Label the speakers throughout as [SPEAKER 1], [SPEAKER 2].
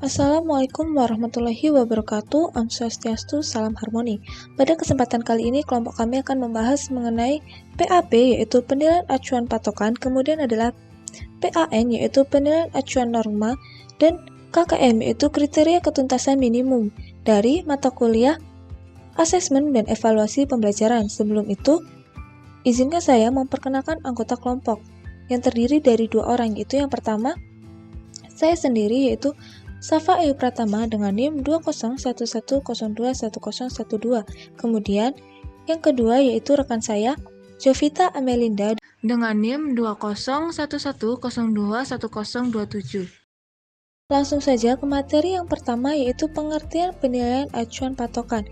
[SPEAKER 1] Assalamualaikum warahmatullahi wabarakatuh. Om Swastiastu, salam harmoni. Pada kesempatan kali ini, kelompok kami akan membahas mengenai PAP, yaitu penilaian acuan patokan, kemudian adalah PAN, yaitu penilaian acuan norma, dan KKM, yaitu kriteria ketuntasan minimum dari mata kuliah asesmen dan evaluasi pembelajaran. Sebelum itu, izinkan saya memperkenalkan anggota kelompok yang terdiri dari 2 orang, yaitu yang pertama, saya sendiri, yaitu Safa Ayu Pratama dengan NIM 20110211012. Kemudian, yang kedua yaitu rekan saya, Jovita Amelinda dengan NIM 20110211027. Langsung saja ke materi yang pertama, yaitu pengertian penilaian acuan patokan.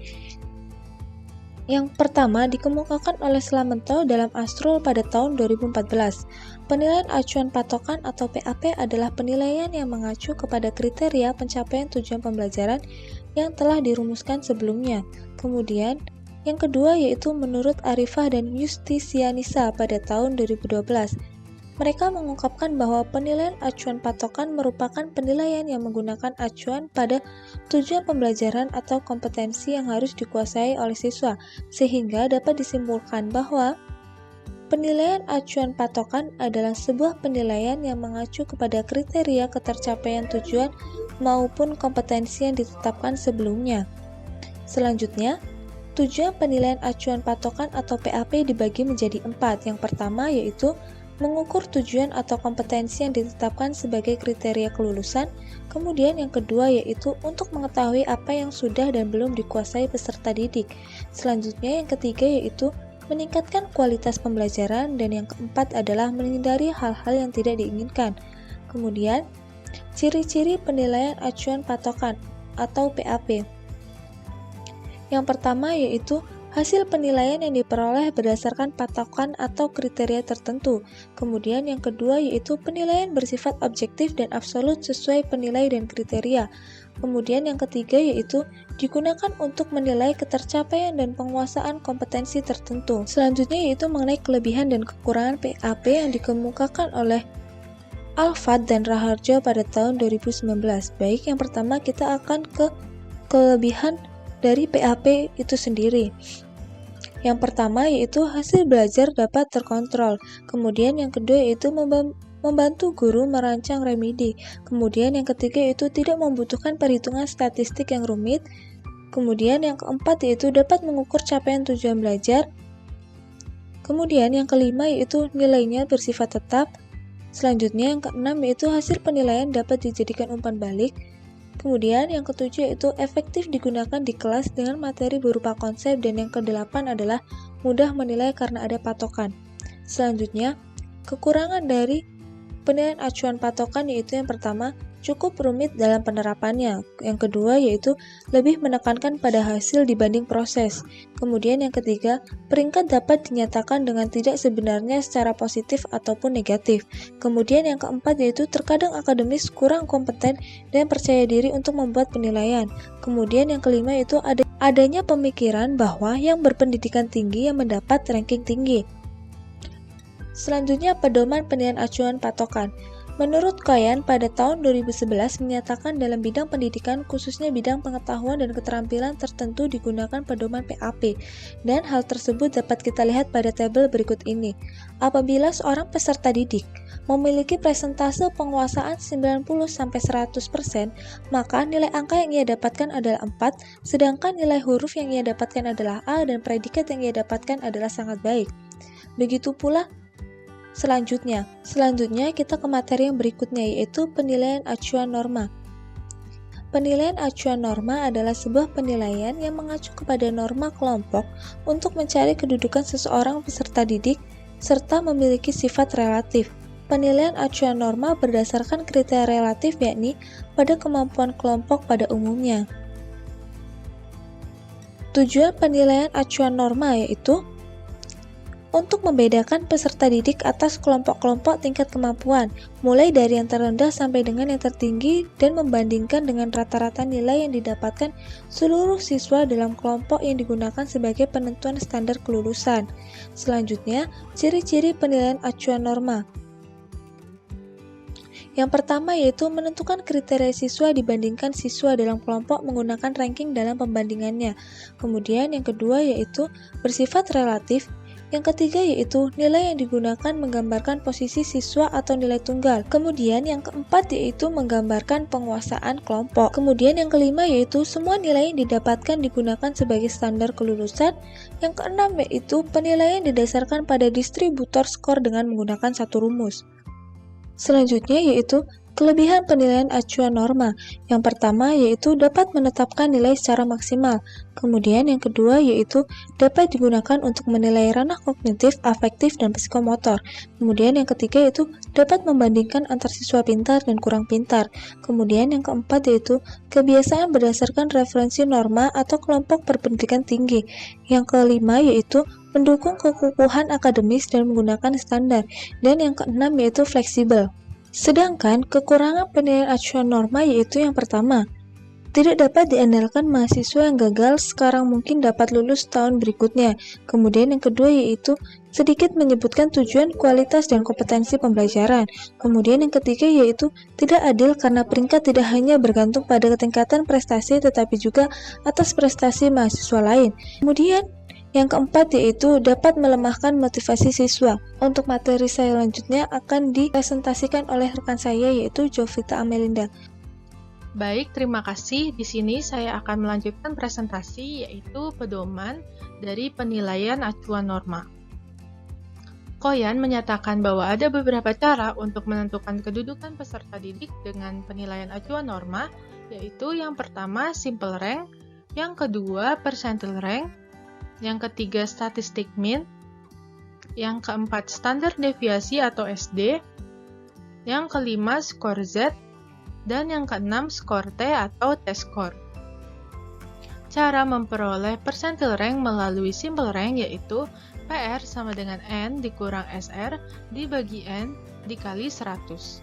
[SPEAKER 1] Yang pertama dikemukakan oleh Slametto dalam Astrul pada tahun 2014. Penilaian acuan patokan atau PAP adalah penilaian yang mengacu kepada kriteria pencapaian tujuan pembelajaran yang telah dirumuskan sebelumnya. Kemudian, yang kedua yaitu menurut Arifah dan Justisianisa pada tahun 2012. Mereka mengungkapkan bahwa penilaian acuan patokan merupakan penilaian yang menggunakan acuan pada tujuan pembelajaran atau kompetensi yang harus dikuasai oleh siswa, sehingga dapat disimpulkan bahwa penilaian acuan patokan adalah sebuah penilaian yang mengacu kepada kriteria ketercapaian tujuan maupun kompetensi yang ditetapkan sebelumnya. Selanjutnya, tujuan penilaian acuan patokan atau PAP dibagi menjadi 4. Yang pertama yaitu mengukur tujuan atau kompetensi yang ditetapkan sebagai kriteria kelulusan. Kemudian yang kedua yaitu untuk mengetahui apa yang sudah dan belum dikuasai peserta didik. Selanjutnya yang ketiga yaitu meningkatkan kualitas pembelajaran, dan yang keempat adalah menghindari hal-hal yang tidak diinginkan. Kemudian, ciri-ciri penilaian acuan patokan atau PAP. Yang pertama yaitu hasil penilaian yang diperoleh berdasarkan patokan atau kriteria tertentu. Kemudian yang kedua yaitu penilaian bersifat objektif dan absolut sesuai penilai dan kriteria. Kemudian yang ketiga yaitu digunakan untuk menilai ketercapaian dan penguasaan kompetensi tertentu. Selanjutnya yaitu mengenai kelebihan dan kekurangan PAP yang dikemukakan oleh Alfat dan Raharjo pada tahun 2019. Baik, yang pertama kita akan ke kelebihan dari PAP itu sendiri. Yang pertama yaitu hasil belajar dapat terkontrol. Kemudian yang kedua yaitu membantu guru merancang remedi. Kemudian yang ketiga yaitu tidak membutuhkan perhitungan statistik yang rumit. Kemudian yang keempat yaitu dapat mengukur capaian tujuan belajar. Kemudian yang kelima yaitu nilainya bersifat tetap. Selanjutnya yang keenam yaitu hasil penilaian dapat dijadikan umpan balik. Kemudian yang ketujuh yaitu efektif digunakan di kelas dengan materi berupa konsep, dan yang kedelapan adalah mudah menilai karena ada patokan. Selanjutnya, kekurangan dari penilaian acuan patokan yaitu yang pertama, cukup rumit dalam penerapannya. Yang kedua yaitu lebih menekankan pada hasil dibanding proses. Kemudian yang ketiga, peringkat dapat dinyatakan dengan tidak sebenarnya secara positif ataupun negatif. Kemudian yang keempat yaitu terkadang akademis kurang kompeten dan percaya diri untuk membuat penilaian. Kemudian yang kelima yaitu adanya pemikiran bahwa yang berpendidikan tinggi yang mendapat ranking tinggi. Selanjutnya, pedoman penilaian acuan patokan. Menurut Koyan pada tahun 2011 menyatakan dalam bidang pendidikan khususnya bidang pengetahuan dan keterampilan tertentu digunakan pedoman PAP, dan hal tersebut dapat kita lihat pada tabel berikut ini. Apabila seorang peserta didik memiliki presentase penguasaan 90-100%, maka nilai angka yang ia dapatkan adalah 4, sedangkan nilai huruf yang ia dapatkan adalah A dan predikat yang ia dapatkan adalah sangat baik. Begitu pula Selanjutnya kita ke materi yang berikutnya yaitu penilaian acuan norma. Penilaian acuan norma adalah sebuah penilaian yang mengacu kepada norma kelompok untuk mencari kedudukan seseorang peserta didik serta memiliki sifat relatif. Penilaian acuan norma berdasarkan kriteria relatif yakni pada kemampuan kelompok pada umumnya. Tujuan penilaian acuan norma yaitu untuk membedakan peserta didik atas kelompok-kelompok tingkat kemampuan, mulai dari yang terendah sampai dengan yang tertinggi, dan membandingkan dengan rata-rata nilai yang didapatkan seluruh siswa dalam kelompok yang digunakan sebagai penentuan standar kelulusan. Selanjutnya, ciri-ciri penilaian acuan norma. Yang pertama yaitu menentukan kriteria siswa dibandingkan siswa dalam kelompok menggunakan ranking dalam pembandingannya. Kemudian yang kedua yaitu bersifat relatif. Yang ketiga yaitu nilai yang digunakan menggambarkan posisi siswa atau nilai tunggal. Kemudian yang keempat yaitu menggambarkan penguasaan kelompok. Kemudian yang kelima yaitu semua nilai yang didapatkan digunakan sebagai standar kelulusan. Yang keenam yaitu penilaian didasarkan pada distributor skor dengan menggunakan satu rumus. Selanjutnya yaitu kelebihan penilaian acuan norma. Yang pertama yaitu dapat menetapkan nilai secara maksimal. Kemudian yang kedua yaitu dapat digunakan untuk menilai ranah kognitif, afektif, dan psikomotor. Kemudian yang ketiga yaitu dapat membandingkan antar siswa pintar dan kurang pintar. Kemudian yang keempat yaitu kebiasaan berdasarkan referensi norma atau kelompok berpendidikan tinggi. Yang kelima yaitu mendukung kekukuhan akademis dan menggunakan standar. Dan yang keenam yaitu fleksibel. Sedangkan kekurangan penilaian acuan norma yaitu yang pertama, tidak dapat diandalkan mahasiswa yang gagal sekarang mungkin dapat lulus tahun berikutnya. Kemudian yang kedua yaitu sedikit menyebutkan tujuan, kualitas, dan kompetensi pembelajaran. Kemudian yang ketiga yaitu tidak adil karena peringkat tidak hanya bergantung pada ketingkatan prestasi tetapi juga atas prestasi mahasiswa lain. Kemudian yang keempat yaitu dapat melemahkan motivasi siswa. Untuk materi saya selanjutnya akan dipresentasikan oleh rekan saya yaitu Jovita Amelinda.
[SPEAKER 2] Baik, terima kasih. Di sini saya akan melanjutkan presentasi yaitu pedoman dari penilaian acuan norma. Koyan menyatakan bahwa ada beberapa cara untuk menentukan kedudukan peserta didik dengan penilaian acuan norma, yaitu yang pertama simple rank, yang kedua percentile rank, yang ketiga statistik mean, yang keempat standar deviasi atau SD, yang kelima skor Z, dan yang keenam skor T atau T-score. Cara memperoleh percentile rank melalui simple rank yaitu PR sama dengan N dikurang SR dibagi N dikali 100.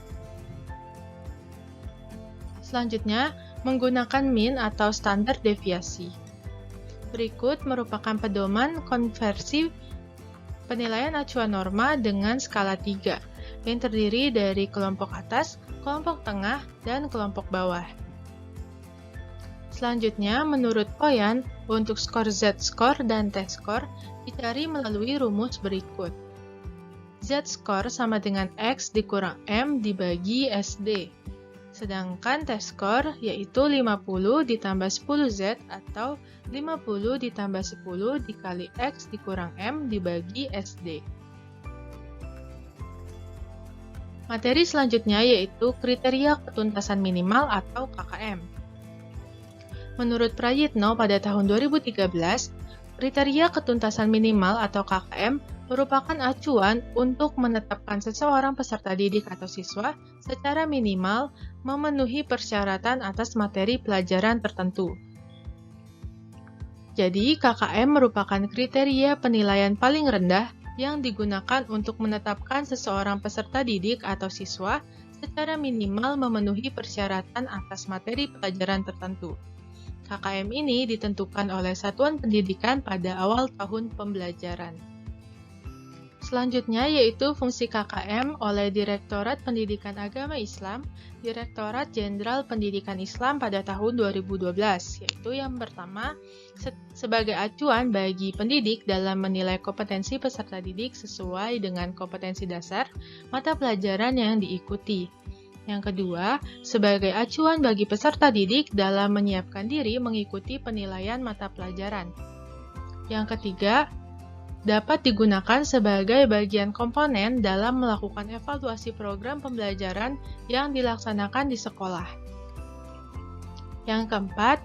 [SPEAKER 2] Selanjutnya, menggunakan mean atau standar deviasi. Berikut merupakan pedoman konversi penilaian acuan norma dengan skala 3, yang terdiri dari kelompok atas, kelompok tengah, dan kelompok bawah. Selanjutnya, menurut Koyan, untuk skor Z-score dan T-score dicari melalui rumus berikut. Z-score sama dengan X dikurang M dibagi SD. Sedangkan T-score yaitu 50 ditambah 10Z atau 50 ditambah 10 dikali X dikurang M dibagi SD. Materi selanjutnya yaitu kriteria ketuntasan minimal atau KKM. Menurut Prayitno pada tahun 2013, kriteria ketuntasan minimal atau KKM merupakan acuan untuk menetapkan seseorang peserta didik atau siswa secara minimal memenuhi persyaratan atas materi pelajaran tertentu. Jadi, KKM merupakan kriteria penilaian paling rendah yang digunakan untuk menetapkan seseorang peserta didik atau siswa secara minimal memenuhi persyaratan atas materi pelajaran tertentu. KKM ini ditentukan oleh satuan pendidikan pada awal tahun pembelajaran. Selanjutnya yaitu fungsi KKM oleh Direktorat Pendidikan Agama Islam, Direktorat Jenderal Pendidikan Islam pada tahun 2012, yaitu yang pertama, sebagai acuan bagi pendidik dalam menilai kompetensi peserta didik sesuai dengan kompetensi dasar mata pelajaran yang diikuti. Yang kedua, sebagai acuan bagi peserta didik dalam menyiapkan diri mengikuti penilaian mata pelajaran. Yang ketiga, dapat digunakan sebagai bagian komponen dalam melakukan evaluasi program pembelajaran yang dilaksanakan di sekolah. Yang keempat,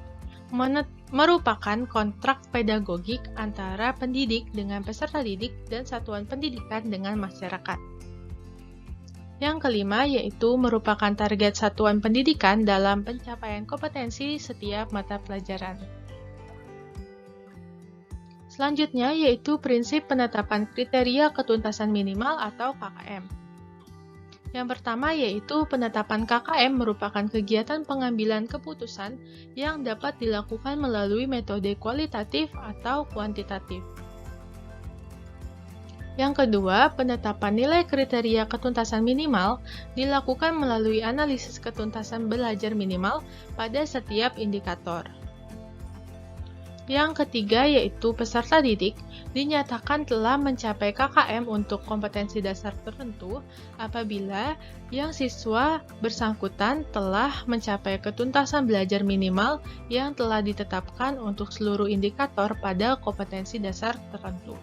[SPEAKER 2] merupakan kontrak pedagogik antara pendidik dengan peserta didik dan satuan pendidikan dengan masyarakat. Yang kelima yaitu merupakan target satuan pendidikan dalam pencapaian kompetensi setiap mata pelajaran. Selanjutnya yaitu prinsip penetapan kriteria ketuntasan minimal atau KKM. Yang pertama yaitu penetapan KKM merupakan kegiatan pengambilan keputusan yang dapat dilakukan melalui metode kualitatif atau kuantitatif. Yang kedua, penetapan nilai kriteria ketuntasan minimal dilakukan melalui analisis ketuntasan belajar minimal pada setiap indikator. Yang ketiga yaitu peserta didik dinyatakan telah mencapai KKM untuk kompetensi dasar tertentu apabila yang siswa bersangkutan telah mencapai ketuntasan belajar minimal yang telah ditetapkan untuk seluruh indikator pada kompetensi dasar tertentu.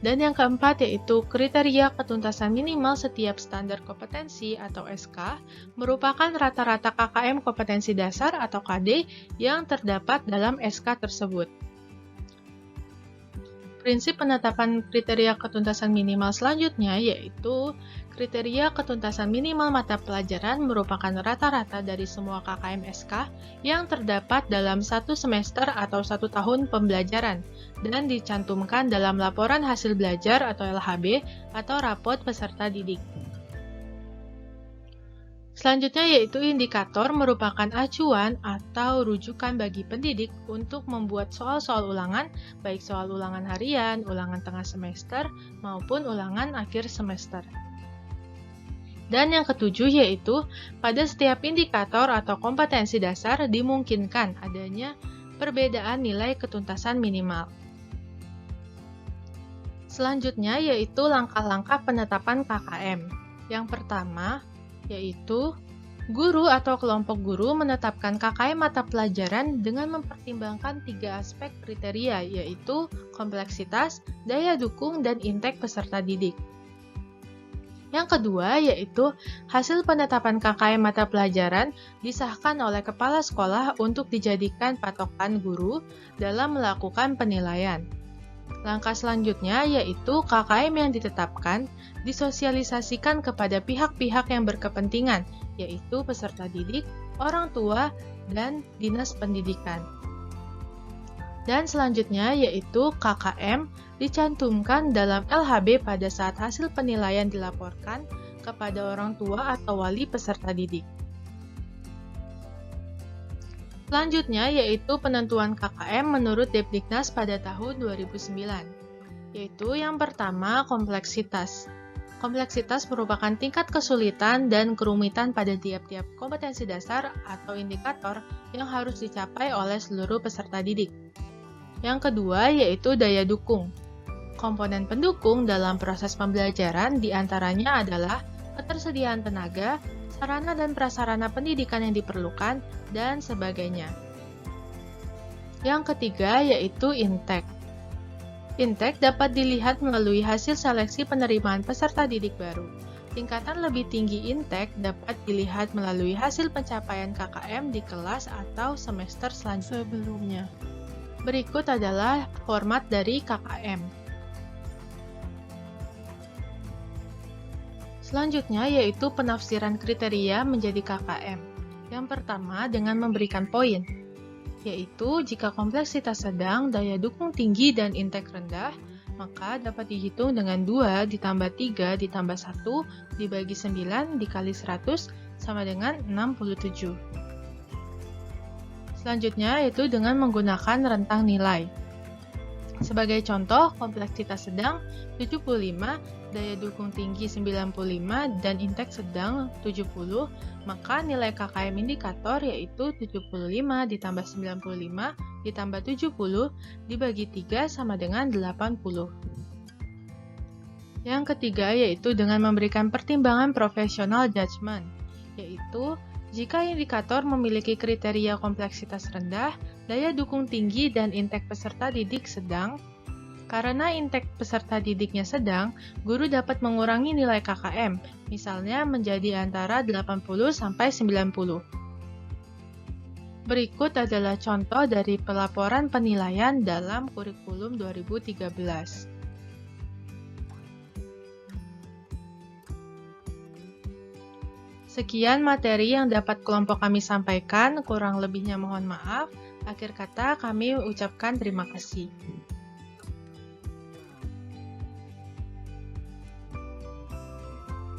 [SPEAKER 2] Dan yang keempat yaitu kriteria ketuntasan minimal setiap standar kompetensi atau SK merupakan rata-rata KKM kompetensi dasar atau KD yang terdapat dalam SK tersebut. Prinsip penetapan kriteria ketuntasan minimal selanjutnya yaitu kriteria ketuntasan minimal mata pelajaran merupakan rata-rata dari semua KKM SK yang terdapat dalam satu semester atau 1 tahun pembelajaran dan dicantumkan dalam laporan hasil belajar atau LHB atau rapot peserta didik. Selanjutnya yaitu indikator merupakan acuan atau rujukan bagi pendidik untuk membuat soal-soal ulangan, baik soal ulangan harian, ulangan tengah semester, maupun ulangan akhir semester. Dan yang ketujuh yaitu pada setiap indikator atau kompetensi dasar dimungkinkan adanya perbedaan nilai ketuntasan minimal. Selanjutnya yaitu langkah-langkah penetapan KKM. Yang pertama yaitu guru atau kelompok guru menetapkan KKM mata pelajaran dengan mempertimbangkan 3 aspek kriteria yaitu kompleksitas, daya dukung, dan intek peserta didik. Yang kedua yaitu hasil penetapan KKM mata pelajaran disahkan oleh kepala sekolah untuk dijadikan patokan guru dalam melakukan penilaian. Langkah selanjutnya yaitu KKM yang ditetapkan disosialisasikan kepada pihak-pihak yang berkepentingan, yaitu peserta didik, orang tua, dan dinas pendidikan. Dan selanjutnya yaitu KKM dicantumkan dalam LHB pada saat hasil penilaian dilaporkan kepada orang tua atau wali peserta didik. Selanjutnya yaitu penentuan KKM menurut Depdiknas pada tahun 2009, yaitu yang pertama kompleksitas. Kompleksitas merupakan tingkat kesulitan dan kerumitan pada tiap-tiap kompetensi dasar atau indikator yang harus dicapai oleh seluruh peserta didik. Yang kedua yaitu daya dukung. Komponen pendukung dalam proses pembelajaran diantaranya adalah ketersediaan tenaga, sarana dan prasarana pendidikan yang diperlukan, dan sebagainya. Yang ketiga yaitu intek. Intek dapat dilihat melalui hasil seleksi penerimaan peserta didik baru. Tingkatan lebih tinggi intek dapat dilihat melalui hasil pencapaian KKM di kelas atau semester sebelumnya. Berikut adalah format dari KKM. Selanjutnya yaitu penafsiran kriteria menjadi KKM. Yang pertama dengan memberikan poin, yaitu jika kompleksitas sedang, daya dukung tinggi, dan intek rendah, maka dapat dihitung dengan 2 ditambah 3 ditambah 1 dibagi 9 dikali 100 sama dengan 67. Selanjutnya yaitu dengan menggunakan rentang nilai. Sebagai contoh, kompleksitas sedang 75, daya dukung tinggi 95, dan intek sedang 70, maka nilai KKM indikator yaitu 75 ditambah 95 ditambah 70 dibagi 3 sama dengan 80. Yang ketiga yaitu dengan memberikan pertimbangan professional judgment, yaitu jika indikator memiliki kriteria kompleksitas rendah, daya dukung tinggi, dan intek peserta didik sedang, karena intek peserta didiknya sedang, guru dapat mengurangi nilai KKM, misalnya menjadi antara 80 sampai 90. Berikut adalah contoh dari pelaporan penilaian dalam kurikulum 2013. Sekian materi yang dapat kelompok kami sampaikan, kurang lebihnya mohon maaf. Akhir kata kami ucapkan terima kasih.